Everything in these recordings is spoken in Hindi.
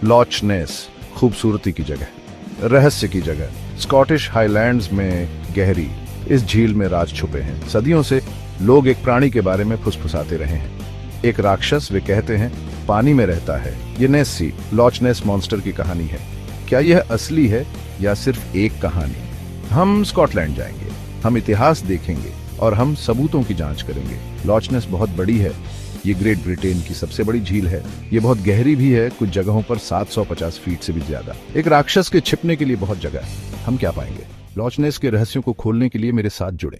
लॉच नेस खूबसूरती की जगह, रहस्य की जगह। स्कॉटिश हाईलैंड्स में गहरी इस झील में राज छुपे हैं। सदियों से लोग एक प्राणी के बारे में फुसफुसाते रहे हैं। एक राक्षस, वे कहते हैं, पानी में रहता है। ये नेस्सी, लॉच नेस मॉन्स्टर की कहानी है। क्या यह असली है या सिर्फ एक कहानी? हम स्कॉटलैंड जाएंगे, हम इतिहास देखेंगे और हम सबूतों की जांच करेंगे। लॉच नेस बहुत बड़ी है। ये ग्रेट ब्रिटेन की सबसे बड़ी झील है। ये बहुत गहरी भी है, कुछ जगहों पर 750 फीट से भी ज्यादा। एक राक्षस के छिपने के लिए बहुत जगह है। हम क्या पाएंगे? लॉच नेस के रहस्यों को खोलने के लिए मेरे साथ जुड़ें।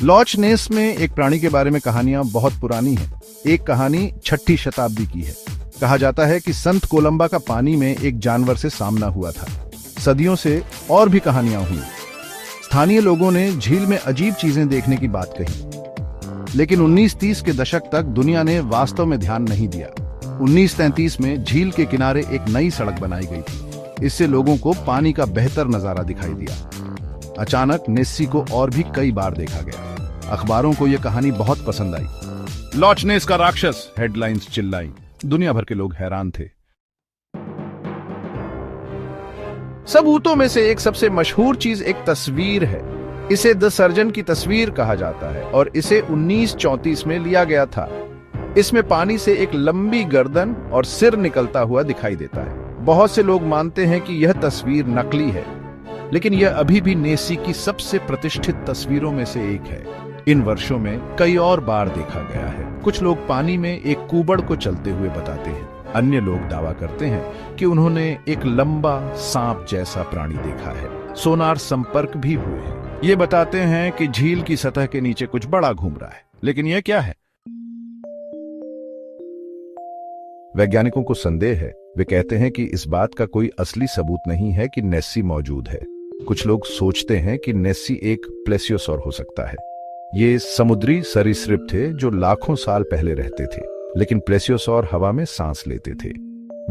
लॉच नेस में एक प्राणी के बारे में कहानियां बहुत पुरानी हैं। एक कहानी 6ठी शताब्दी की है। कहा जाता है कि संत कोलंबा का पानी में एक जानवर से सामना हुआ था। सदियों से और भी कहानियां हुई। स्थानीय लोगों ने झील में अजीब चीजें देखने की बात कही, लेकिन 1930 के दशक तक दुनिया ने वास्तव में ध्यान नहीं दिया। 1933 में झील के किनारे एक नई सड़क बनाई गई थी। इससे लोगों को पानी का बेहतर नजारा दिखाई दिया। अचानक नेस्सी को और भी कई बार देखा गया। अखबारों को यह कहानी बहुत पसंद आई। लॉच नेस का राक्षस, हेडलाइंस चिल्लाई। दुनिया भर के लोग हैरान थे। सबूतों में से एक सबसे मशहूर चीज एक तस्वीर है। इसे द सर्जन की तस्वीर कहा जाता है और इसे 1934 में लिया गया था। इसमें पानी से एक लंबी गर्दन और सिर निकलता हुआ दिखाई देता है। बहुत से लोग मानते हैं कि यह तस्वीर नकली है, लेकिन यह अभी भी नेस्सी की सबसे प्रतिष्ठित तस्वीरों में से एक है। इन वर्षों में कई और बार देखा गया है। कुछ लोग पानी में एक कूबड़ को चलते हुए बताते हैं। अन्य लोग दावा करते हैं कि उन्होंने एक लंबा सांप जैसा प्राणी देखा है। सोनार संपर्क भी हुए हैं। ये बताते हैं कि झील की सतह के नीचे कुछ बड़ा घूम रहा है। लेकिन यह क्या है? वैज्ञानिकों को संदेह है। वे कहते हैं कि इस बात का कोई असली सबूत नहीं है कि नेस्सी मौजूद है। कुछ लोग सोचते हैं कि नेस्सी एक प्लेसियोसॉर हो सकता है। ये समुद्री सरीसृप थे जो लाखों साल पहले रहते थे, लेकिन प्लेसियोसॉर हवा में सांस लेते थे।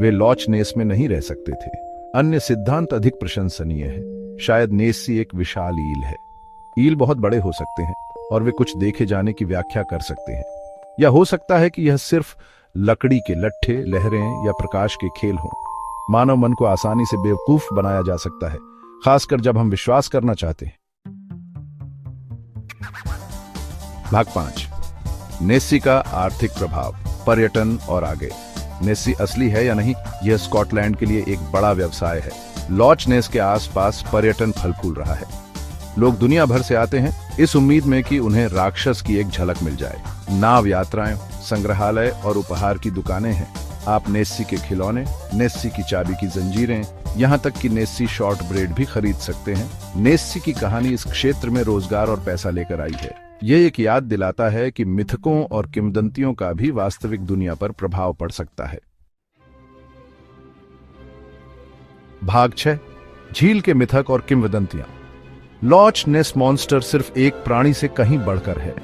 वे लॉच नेस में नहीं रह सकते थे। अन्य सिद्धांत अधिक प्रशंसनीय है। शायद नेस्सी एक विशाल ईल है। ईल बहुत बड़े हो सकते हैं और वे कुछ देखे जाने की व्याख्या कर सकते हैं। या हो सकता है कि यह सिर्फ लकड़ी के लट्ठे, लहरें या प्रकाश के खेल हों। मानव मन को आसानी से बेवकूफ बनाया जा सकता है, खासकर जब हम विश्वास करना चाहते हैं। भाग 5, नेस्सी का आर्थिक प्रभाव, पर्यटन और आगे। नेस्सी असली है या नहीं, यह स्कॉटलैंड के लिए एक बड़ा व्यवसाय है। लॉच नेस के आसपास पर्यटन फल फूल रहा है। लोग दुनिया भर से आते हैं इस उम्मीद में कि उन्हें राक्षस की एक झलक मिल जाए। नाव यात्राएं, संग्रहालय और उपहार की दुकानें हैं। आप नेस्सी के खिलौने, नेस्सी की चाबी की जंजीरें, यहाँ तक कि नेस्सी शॉर्ट ब्रेड भी खरीद सकते हैं। नेस्सी की कहानी इस क्षेत्र में रोजगार और पैसा लेकर आई है। यह एक याद दिलाता है कि मिथकों और किंवदंतियों का भी वास्तविक दुनिया पर प्रभाव पड़ सकता है। भाग 6, झील के मिथक और किंवदंतियां। लॉच नेस मॉन्स्टर सिर्फ एक प्राणी से कहीं बढ़कर है।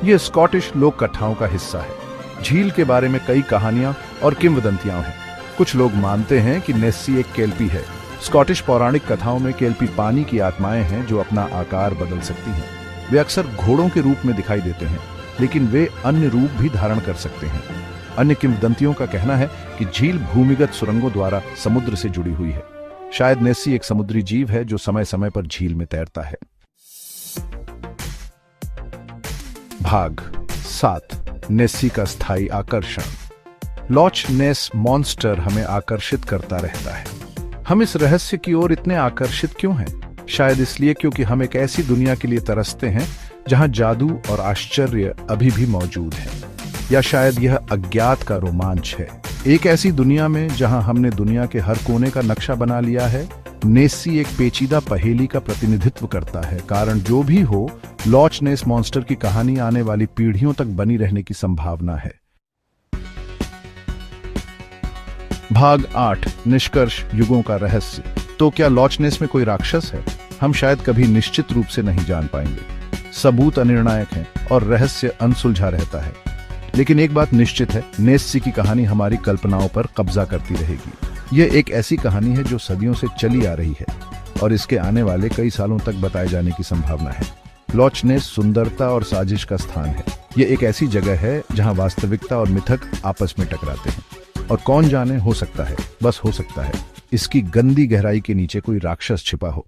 यह स्कॉटिश लोक कथाओं का हिस्सा है। झील के बारे में कई कहानियां और किंवदंतियां हैं। कुछ लोग मानते हैं कि नेस्सी एक केल्पी है। स्कॉटिश पौराणिक कथाओं में केल्पी पानी की आत्माएं हैं जो अपना आकार बदल सकती हैं। वे अक्सर घोड़ों के रूप में दिखाई देते हैं, लेकिन वे अन्य रूप भी धारण कर सकते हैं। अन्य किंवदंतियों का कहना है कि झील भूमिगत सुरंगों द्वारा समुद्र से जुड़ी हुई है। शायद नेस्सी एक समुद्री जीव है जो समय समय पर झील में तैरता है। भाग 7, नेस्सी का स्थायी आकर्षण। लॉच नेस मॉन्स्टर हमें आकर्षित करता रहता है। हम इस रहस्य की ओर इतने आकर्षित क्यों हैं? शायद इसलिए क्योंकि हम एक ऐसी दुनिया के लिए तरसते हैं जहां जादू और आश्चर्य अभी भी मौजूद है। या शायद यह अज्ञात का रोमांच है। एक ऐसी दुनिया में जहां हमने दुनिया के हर कोने का नक्शा बना लिया है। नेस्सी एक पेचीदा पहेली का प्रतिनिधित्व करता है। कारण जो भी हो, लॉच नेस मॉन्स्टर की कहानी आने वाली पीढ़ियों तक बनी रहने की संभावना है। भाग 8, निष्कर्ष, युगों का रहस्य। तो क्या लॉच नेस में कोई राक्षस है? हम शायद कभी निश्चित रूप से नहीं जान पाएंगे। सबूत अनिर्णायक हैं और रहस्य अनसुलझा रहता है। लेकिन एक बात निश्चित है, नेस्सी की कहानी हमारी कल्पनाओं पर कब्जा करती रहेगी। यह एक ऐसी कहानी है जो सदियों से चली आ रही है और इसके आने वाले कई सालों तक बताए जाने की संभावना है। लॉच नेस सुंदरता और साजिश का स्थान है, ये एक ऐसी जगह है जहां वास्तविकता और मिथक आपस में टकराते हैं, और कौन जाने, हो सकता है, बस हो सकता है, इसकी गंदी गहराई के नीचे कोई राक्षस छिपा हो।